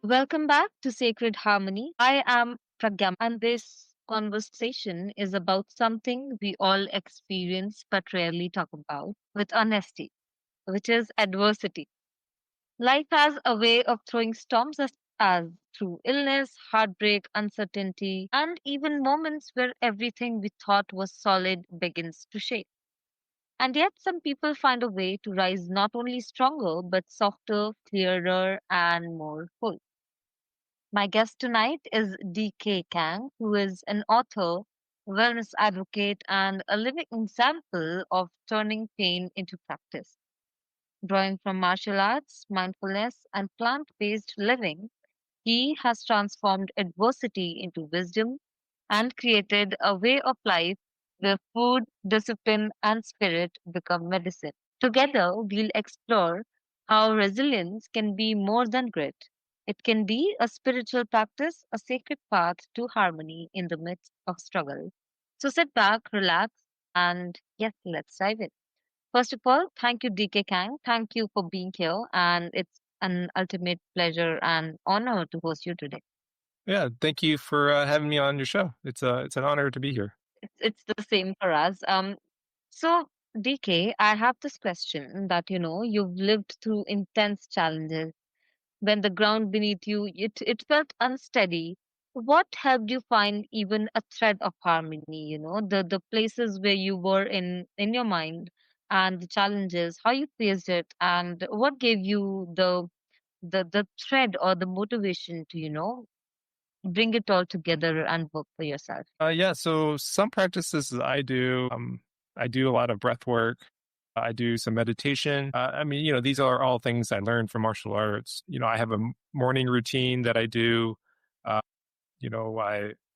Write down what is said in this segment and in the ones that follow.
Welcome back to Sacred Harmony. I am Pragya, and this conversation is about something we all experience but rarely talk about with honesty, which is adversity. Life has a way of throwing storms at us through illness, heartbreak, uncertainty, and even moments where everything we thought was solid begins to shake. And yet, some people find a way to rise not only stronger, but softer, clearer, and more full. My guest tonight is DK Kang, who is an author, wellness advocate, and a living example of turning pain into practice. Drawing from martial arts, mindfulness, and plant based living, he has transformed adversity into wisdom and created a way of life where food, discipline, and spirit become medicine. Together, we'll explore how resilience can be more than grit. It can be a spiritual practice, a sacred path to harmony in the midst of struggle. So sit back, relax, and yes, let's dive in. First of all, thank you, DK Kang. Thank you for being here, and it's an ultimate pleasure and honor to host you today. Yeah, thank you for having me on your show. It's an honor to be here. It's the same for us. So DK, I have this question that you've lived through intense challenges when the ground beneath you it felt unsteady. What helped you find even a thread of harmony? The places where you were in your mind and the challenges, how you faced it, and what gave you the thread or the motivation to bring it all together and work for yourself. Yeah, so some practices that I do a lot of breath work. I do some meditation. These are all things I learned from martial arts. I have a morning routine that I do. Uh,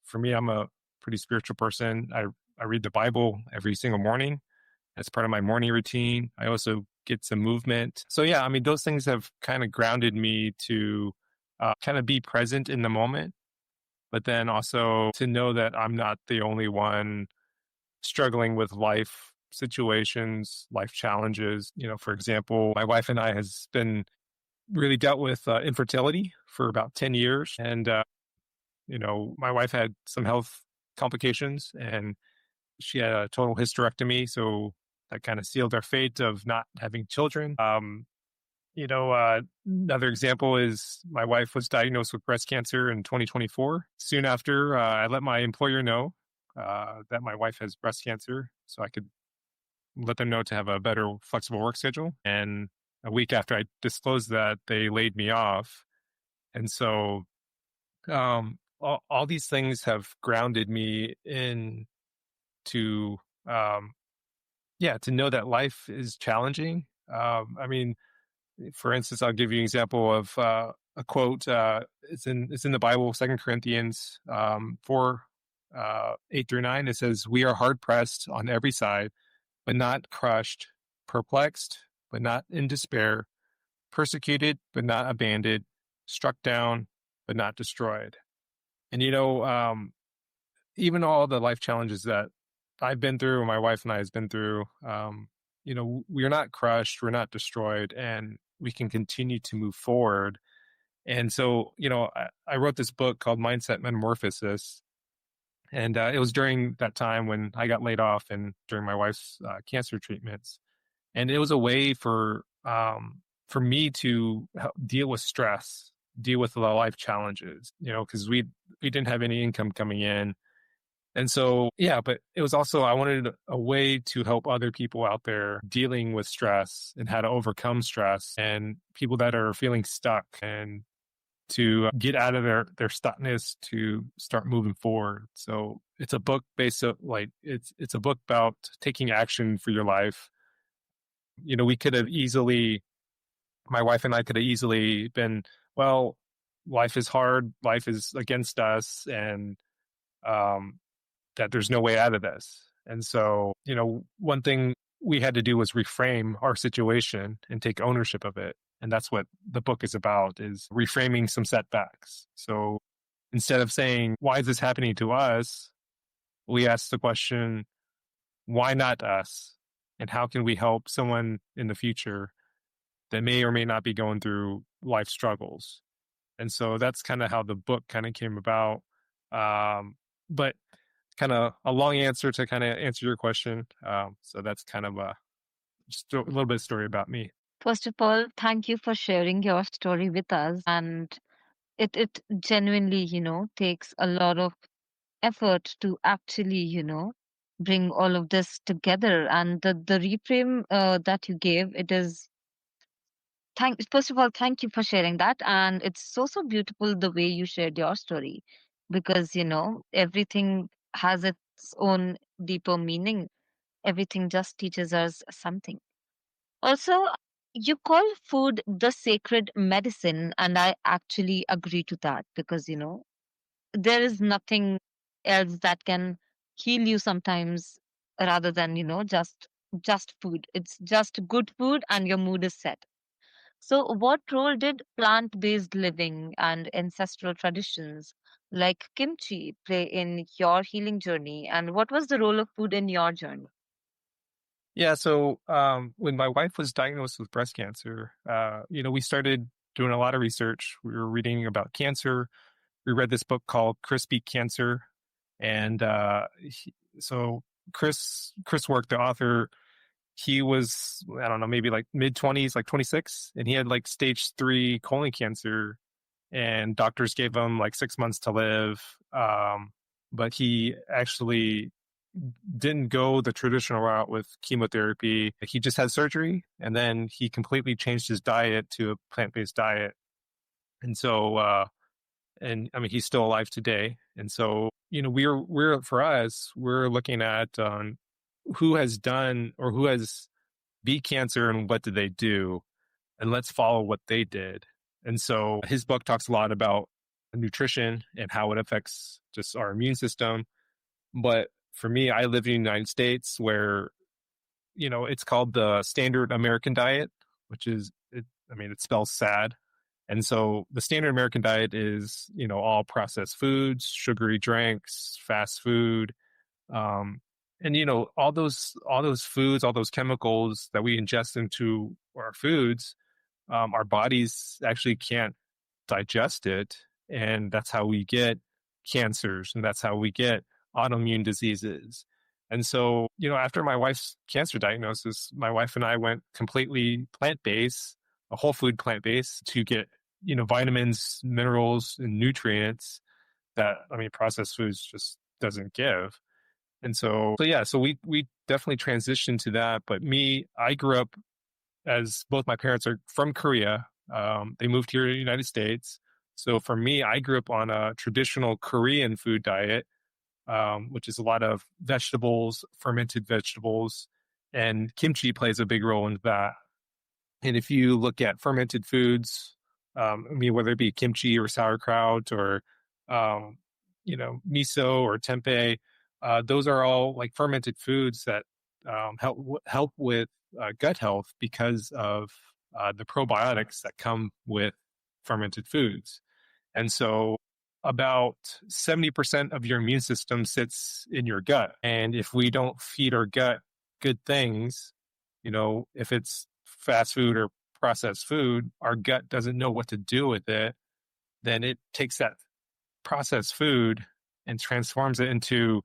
for me, I'm a pretty spiritual person. I read the Bible every single morning. That's part of my morning routine. I also get some movement. So yeah, those things have kind of grounded me to kind of be present in the moment, but then also to know that I'm not the only one struggling with life situations, life challenges. For example, my wife and I has been really dealt with infertility for about 10 years. And, my wife had some health complications and she had a total hysterectomy. So that kind of sealed our fate of not having children. Another example is my wife was diagnosed with breast cancer in 2024. Soon after, I let my employer know that my wife has breast cancer so I could let them know to have a better flexible work schedule. And a week after I disclosed that, they laid me off. And so all these things have grounded me in to, to know that life is challenging. For instance, I'll give you an example of a quote. It's in the Bible, 2 Corinthians 4:8-9. It says, "We are hard pressed on every side, but not crushed; perplexed, but not in despair; persecuted, but not abandoned; struck down, but not destroyed." And even all the life challenges that I've been through, my wife and I has been through, we're not crushed, we're not destroyed, and we can continue to move forward. And so, I wrote this book called Mindset Metamorphosis, and it was during that time when I got laid off and during my wife's cancer treatments, and it was a way for me to deal with stress, deal with the life challenges, because we didn't have any income coming in. And so, yeah, but it was also, I wanted a way to help other people out there dealing with stress and how to overcome stress and people that are feeling stuck and to get out of their stuckness to start moving forward. So it's a book based on it's a book about taking action for your life. We could have easily, my wife and I could have easily been, well, life is hard, life is against us, and um, that there's no way out of this. And so, one thing we had to do was reframe our situation and take ownership of it. And that's what the book is about, is reframing some setbacks. So instead of saying, why is this happening to us? We ask the question, why not us? And how can we help someone in the future that may or may not be going through life struggles? And so that's kind of how the book kind of came about. But kind of a long answer to kind of answer your question. So that's kind of just a little bit of story about me. First of all, thank you for sharing your story with us. And it genuinely, takes a lot of effort to actually, bring all of this together. And the reframe that you gave, it is first of all, thank you for sharing that. And it's so beautiful the way you shared your story, because everything has its own deeper meaning. Everything just teaches us something. Also, you call food the sacred medicine, and I actually agree to that, because there is nothing else that can heal you sometimes, rather than just food. It's just good food and your mood is set. So, what role did plant based living and ancestral traditions like kimchi play in your healing journey? And what was the role of food in your journey? Yeah. So when my wife was diagnosed with breast cancer, we started doing a lot of research. We were reading about cancer. We read this book called Chris Beat Cancer. And so Chris Work, the author, he was, I don't know, maybe like mid-20s, like 26, and he had like stage 3 colon cancer, and doctors gave him like 6 months to live. But he actually didn't go the traditional route with chemotherapy. He just had surgery, and then he completely changed his diet to a plant-based diet. And so, and I mean, he's still alive today. And so, we're for us, we're looking at who has done or who has beat cancer and what did they do, and let's follow what they did. And so his book talks a lot about nutrition and how it affects just our immune system. But for me, I live in the United States where, it's called the standard American diet, which is, it spells sad. And so the standard American diet is, all processed foods, sugary drinks, fast food, um, and all those foods, all those chemicals that we ingest into our foods, our bodies actually can't digest it, and that's how we get cancers, and that's how we get autoimmune diseases. And so, after my wife's cancer diagnosis, my wife and I went completely plant-based, a whole food plant-based, to get vitamins, minerals, and nutrients that, processed foods just doesn't give. And so yeah, so we definitely transitioned to that. But me, I grew up, as both my parents are from Korea. They moved here to the United States. So for me, I grew up on a traditional Korean food diet, which is a lot of vegetables, fermented vegetables, and kimchi plays a big role in that. And if you look at fermented foods, whether it be kimchi or sauerkraut or, um, miso or tempeh, those are all like fermented foods that help with gut health because of the probiotics that come with fermented foods. And so about 70% of your immune system sits in your gut. And if we don't feed our gut good things, if it's fast food or processed food, our gut doesn't know what to do with it. Then it takes that processed food and transforms it into,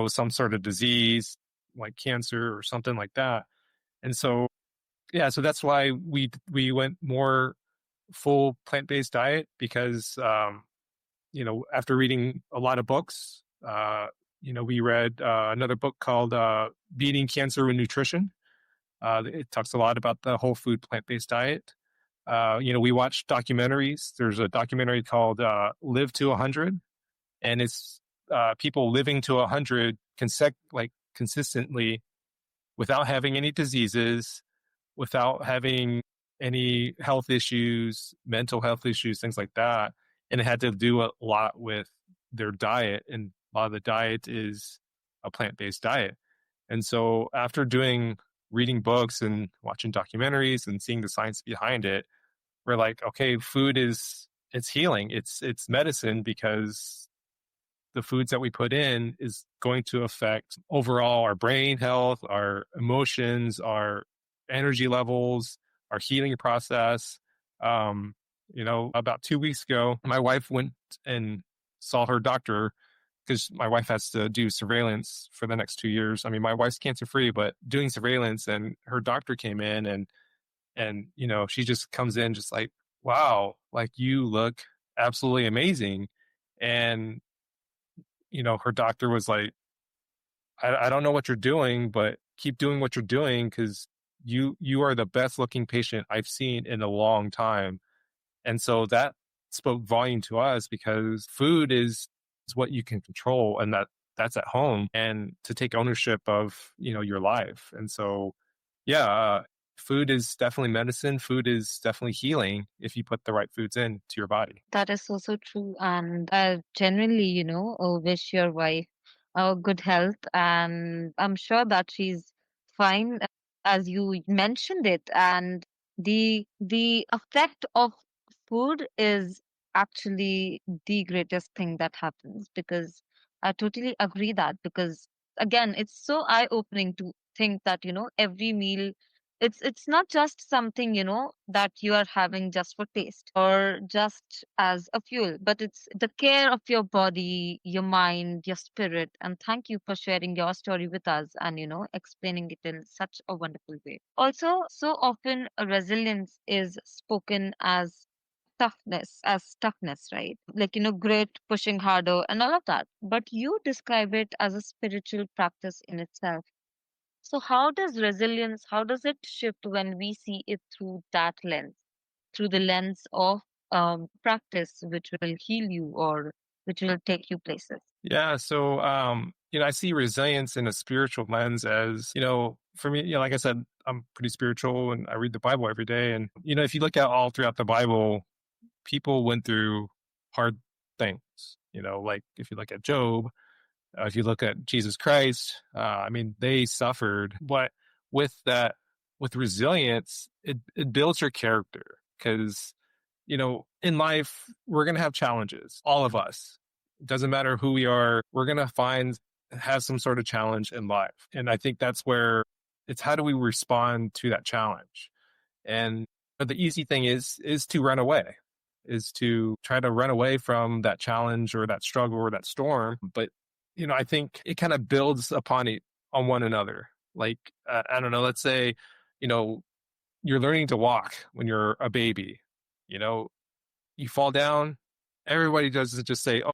some sort of disease like cancer or something like that. And so, yeah, so that's why we went more full plant-based diet, because after reading a lot of books, we read another book called Beating Cancer with Nutrition. It talks a lot about the whole food plant-based diet. We watch documentaries. There's a documentary called Live to 100, and it's people living to 100 consistently, without having any diseases, without having any health issues, mental health issues, things like that. And it had to do a lot with their diet. And a lot of the diet is a plant-based diet. And so after reading books and watching documentaries and seeing the science behind it, we're like, okay, it's healing. It's medicine, because the foods that we put in is going to affect overall our brain health, our emotions, our energy levels, our healing process. About 2 weeks ago, my wife went and saw her doctor because my wife has to do surveillance for the next 2 years. I mean, my wife's cancer free, but doing surveillance, and her doctor came in, and she just comes in just like, wow, like you look absolutely amazing. And, her doctor was like, I don't know what you're doing, but keep doing what you're doing because you are the best looking patient I've seen in a long time. And so that spoke volume to us because food is what you can control, and that's at home, and to take ownership of, your life. And so, yeah, food is definitely medicine. Food is definitely healing if you put the right foods into your body. That is so, so true. And I genuinely, wish your wife good health. And I'm sure that she's fine, as you mentioned it. And the effect of food is actually the greatest thing that happens, because I totally agree that, because again, it's so eye-opening to think that, every meal, it's not just something, that you are having just for taste or just as a fuel, but it's the care of your body, your mind, your spirit. And thank you for sharing your story with us and, explaining it in such a wonderful way. Also, so often resilience is spoken as toughness, right? Like, grit, pushing harder and all of that. But you describe it as a spiritual practice in itself. So how does it shift when we see it through that lens, through the lens of practice, which will heal you or which will take you places? Yeah. So, I see resilience in a spiritual lens as, for me, like I said, I'm pretty spiritual and I read the Bible every day. And, if you look at all throughout the Bible, people went through hard things, like if you look at Job, if you look at Jesus Christ, I mean, they suffered. But with that, with resilience, it builds your character because, in life, we're going to have challenges, all of us. It doesn't matter who we are, we're going to have some sort of challenge in life. And I think that's where it's how do we respond to that challenge? And but the easy thing is to run away, is to try to run away from that challenge or that struggle or that storm. But I think it kind of builds upon it on one another. Like I don't know, let's say, you know, you're learning to walk when you're a baby. You know, you fall down. Everybody does is just say, "Oh,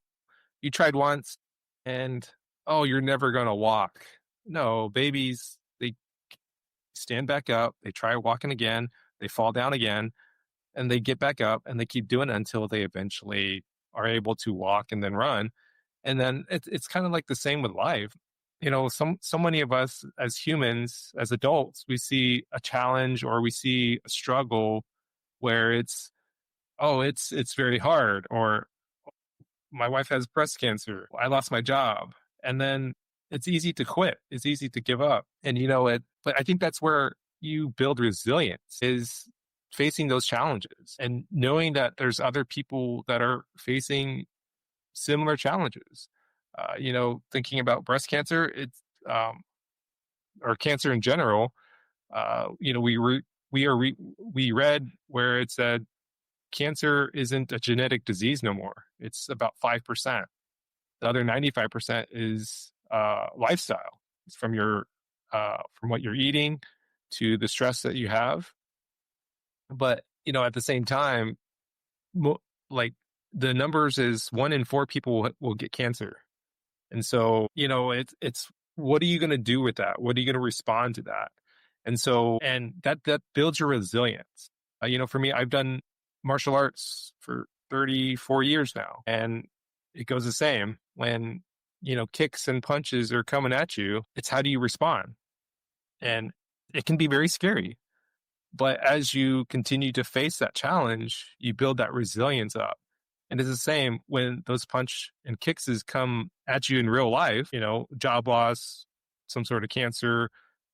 you tried once, and oh, you're never gonna walk." No, babies, they stand back up, they try walking again, they fall down again, and they get back up and they keep doing it until they eventually are able to walk and then run. And then it's kind of like the same with life. So many of us as humans, as adults, we see a challenge or we see a struggle where it's very hard, or my wife has breast cancer, I lost my job. And then it's easy to quit. It's easy to give up. And but I think that's where you build resilience, is facing those challenges and knowing that there's other people that are facing similar challenges. Thinking about breast cancer, or cancer in general. We read where it said cancer isn't a genetic disease no more. It's about 5%. The other 95% is lifestyle. It's from what you're eating to the stress that you have. But at the same time, like the numbers is 1 in 4 people will get cancer. And so, it's what are you going to do with that? What are you going to respond to that? And that builds your resilience. For me, I've done martial arts for 34 years now, and it goes the same when, kicks and punches are coming at you. It's how do you respond? And it can be very scary. But as you continue to face that challenge, you build that resilience up. And it's the same when those punch and kicks come at you in real life, job loss, some sort of cancer,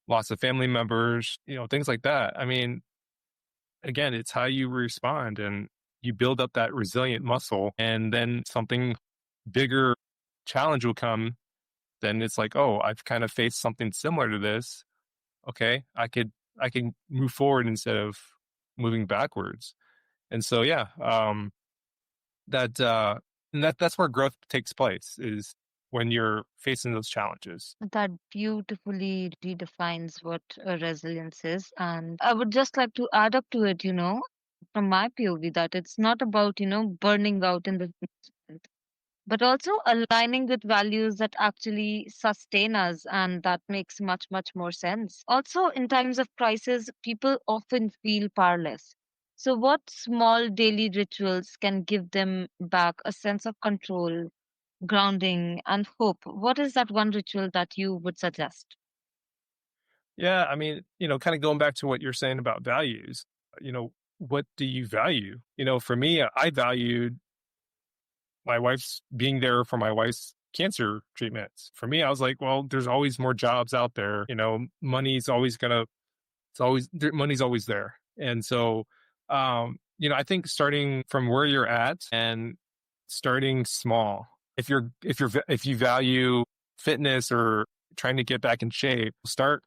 loss of family members, things like that. I mean, again, it's how you respond, and you build up that resilient muscle, and then something bigger challenge will come. Then it's like, oh, I've kind of faced something similar to this. Okay, I can move forward instead of moving backwards. And so, yeah, that and that's where growth takes place, is when you're facing those challenges. That beautifully redefines what resilience is. And I would just like to add up to it, from my POV, that it's not about, burning out in the moment, but also aligning with values that actually sustain us. And that makes much, much more sense. Also, in times of crisis, people often feel powerless. So, what small daily rituals can give them back a sense of control, grounding, and hope? What is that one ritual that you would suggest? Yeah, I mean, kind of going back to what you're saying about values, what do you value? For me, I valued my wife's being there for my wife's cancer treatments. For me, I was like, well, there's always more jobs out there. Money's always gonna, money's always there. And so, I think starting from where you're at and starting small. If you value fitness or trying to get back in shape, start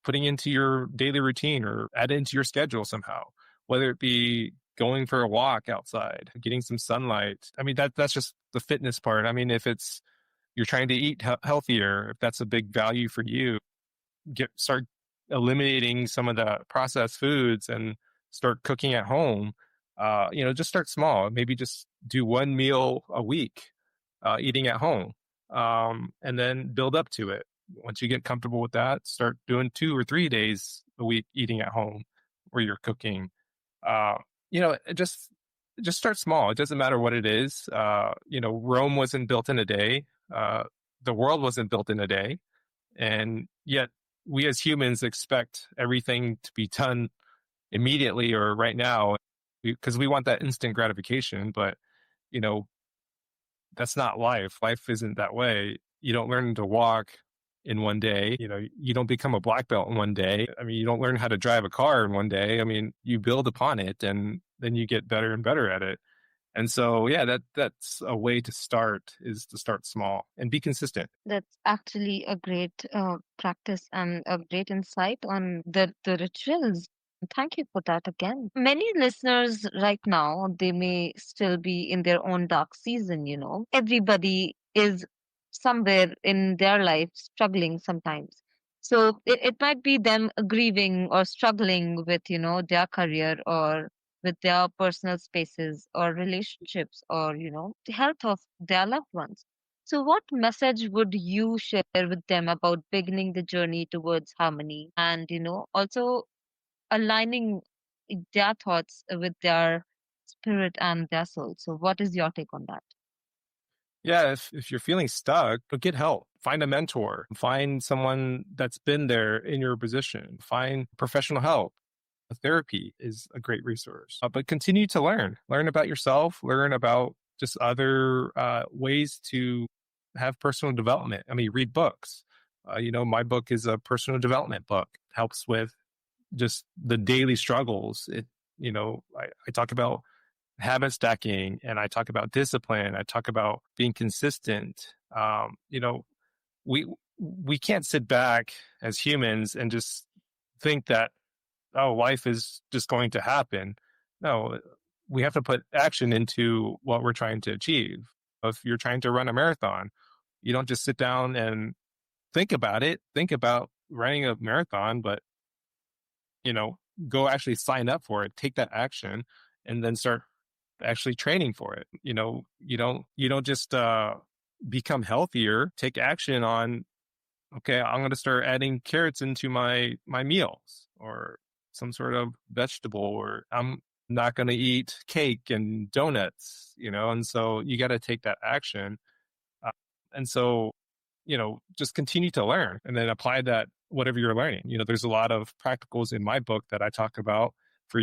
putting into your daily routine or add it into your schedule somehow, whether it be going for a walk outside, getting some sunlight. I mean, that's just the fitness part. I mean, if it's you're trying to eat healthier, if that's a big value for you, start eliminating some of the processed foods and start cooking at home. Just start small. Maybe just do one meal a week, eating at home, and then build up to it. Once you get comfortable with that, start doing 2 or 3 days a week eating at home where you're cooking. Uh, just start small. It doesn't matter what it is. Rome wasn't built in a day. The world wasn't built in a day, and yet we as humans expect everything to be done immediately or right now because we want that instant gratification. But you know, that's not life. Life isn't that way. You don't learn to walk in one day. You don't become a black belt in one day. I mean, you don't learn how to drive a car in one day. I mean, you build upon it and then you get better and better at it. And so, yeah, that's a way to start, is to start small and be consistent. That's actually a great practice and a great insight on the rituals. Thank you for that again. Many listeners right now, they may still be in their own dark season. Everybody is somewhere in their life struggling sometimes. So it might be them grieving or struggling with, their career or with their personal spaces or relationships or, the health of their loved ones. So, what message would you share with them about beginning the journey towards harmony and, also aligning their thoughts with their spirit and their soul? So, what is your take on that? Yeah, if you're feeling stuck, get help. Find a mentor. Find someone that's been there in your position. Find professional help. Therapy is a great resource. But continue to learn about yourself, learn about just other ways to have personal development. I mean, read books. My book is a personal development book. Helps with just the daily struggles. I talk about habit stacking and I talk about discipline. I talk about being consistent. We we can't sit back as humans and just think that, oh, life is just going to happen. No, we have to put action into what we're trying to achieve. If you're trying to run a marathon, you don't just sit down and think about it. Think about running a marathon, but you know, go actually sign up for it, take that action, and then start actually training for it. You don't just become healthier. Take action on, okay, I'm going to start adding carrots into my meals or some sort of vegetable, or I'm not going to eat cake and donuts, and so you got to take that action. Uh, and so, just continue to learn and then apply that, whatever you're learning. There's a lot of practicals in my book that I talk about for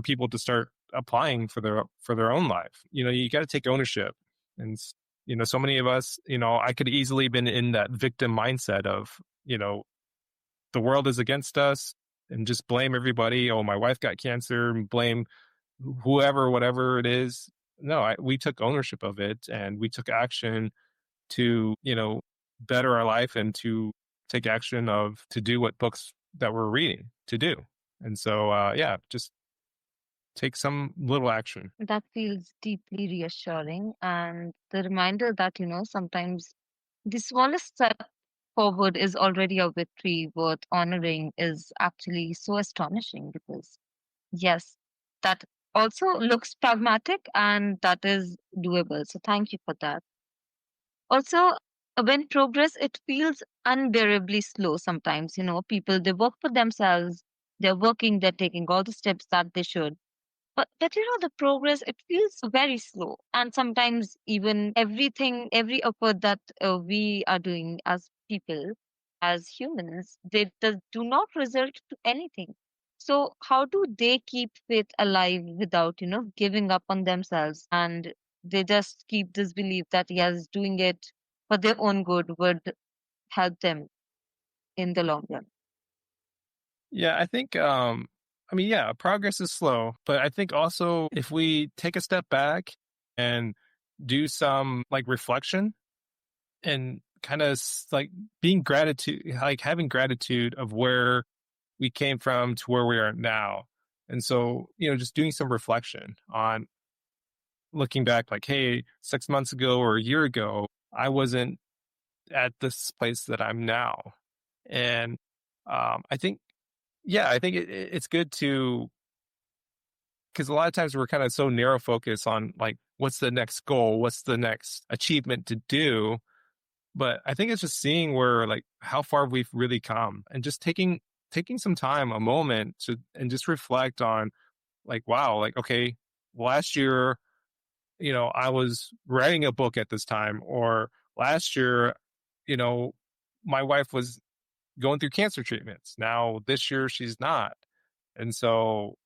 people to start applying for their own life. You got to take ownership. And so many of us, I could easily been in that victim mindset of, the world is against us and just blame everybody. Oh, my wife got cancer, and blame whoever, whatever it is. No, we took ownership of it and we took action to, better our life and to take action to do what books that we're reading to do. And so, yeah, just take some little action. That feels deeply reassuring. And the reminder that, sometimes the smallest step forward is already a victory worth honoring is actually so astonishing because, yes, that also looks pragmatic and that is doable. So thank you for that. Also, when progress, it feels unbearably slow sometimes. People, they work for themselves, they're working, they're taking all the steps that they should. But the progress, it feels very slow. And sometimes even every effort that we are doing as people, as humans, they do not result to anything. So how do they keep faith alive without, giving up on themselves? And they just keep this belief that, yes, doing it for their own good would help them in the long run. Yeah, I think I mean, yeah, progress is slow, but I think also if we take a step back and do some like reflection and kind of like being gratitude, like having gratitude of where we came from to where we are now. And so, just doing some reflection on looking back like, hey, 6 months ago or a year ago, I wasn't at this place that I'm now. And I think, yeah, I think it's good to, because a lot of times we're kind of so narrow focus on like, what's the next goal? What's the next achievement to do? But I think it's just seeing where like how far we've really come and just taking some time, a moment to, and just reflect on like, wow, like, okay, last year, I was writing a book at this time, or last year, you know, my wife was going through cancer treatments. Now this year she's not. And so,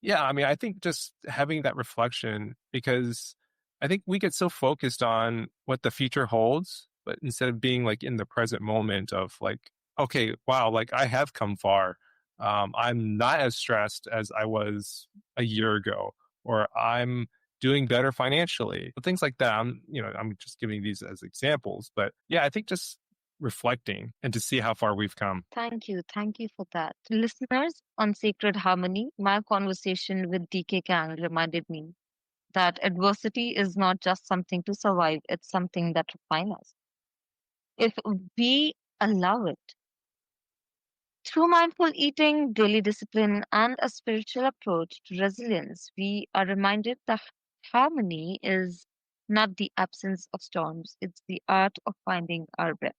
yeah, I mean, I think just having that reflection, because I think we get so focused on what the future holds, but instead of being like in the present moment of like, okay, wow, like I have come far. I'm not as stressed as I was a year ago, or I'm doing better financially, things like that. I'm just giving these as examples, but yeah, I think just reflecting and to see how far we've come. Thank you. Thank you for that. Listeners, on Sacred Harmony, my conversation with DK Kang reminded me that adversity is not just something to survive, it's something that refines us. If we allow it. Through mindful eating, daily discipline, and a spiritual approach to resilience, we are reminded that harmony is not the absence of storms, it's the art of finding our breath,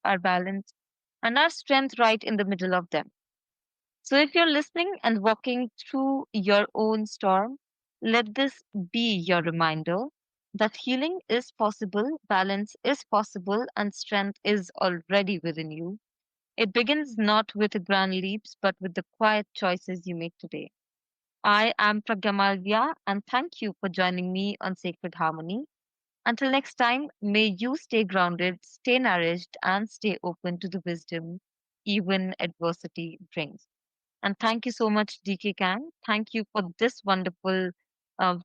our balance, and our strength right in the middle of them. So if you're listening and walking through your own storm, let this be your reminder that healing is possible, balance is possible, and strength is already within you. It begins not with grand leaps, but with the quiet choices you make today. I am Pragya, and thank you for joining me on Sacred Harmony. Until next time, may you stay grounded, stay nourished, and stay open to the wisdom even adversity brings. And thank you so much, DK Kang. Thank you for this wonderful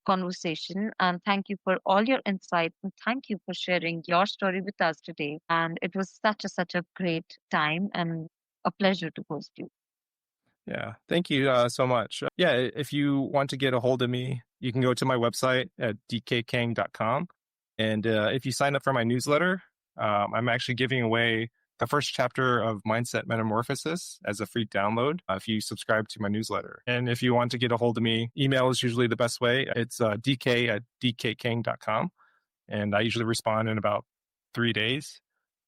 conversation. And thank you for all your insights. And thank you for sharing your story with us today. And it was such a great time and a pleasure to host you. Yeah, thank you so much. Yeah, if you want to get a hold of me, you can go to my website at dkkang.com. And if you sign up for my newsletter, I'm actually giving away the first chapter of Mindset Metamorphosis as a free download if you subscribe to my newsletter. And if you want to get a hold of me, email is usually the best way. It's dk at dkkang.com. And I usually respond in about 3 days.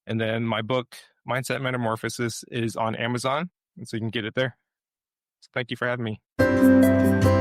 And then my book, Mindset Metamorphosis, is on Amazon. And so you can get it there. So thank you for having me.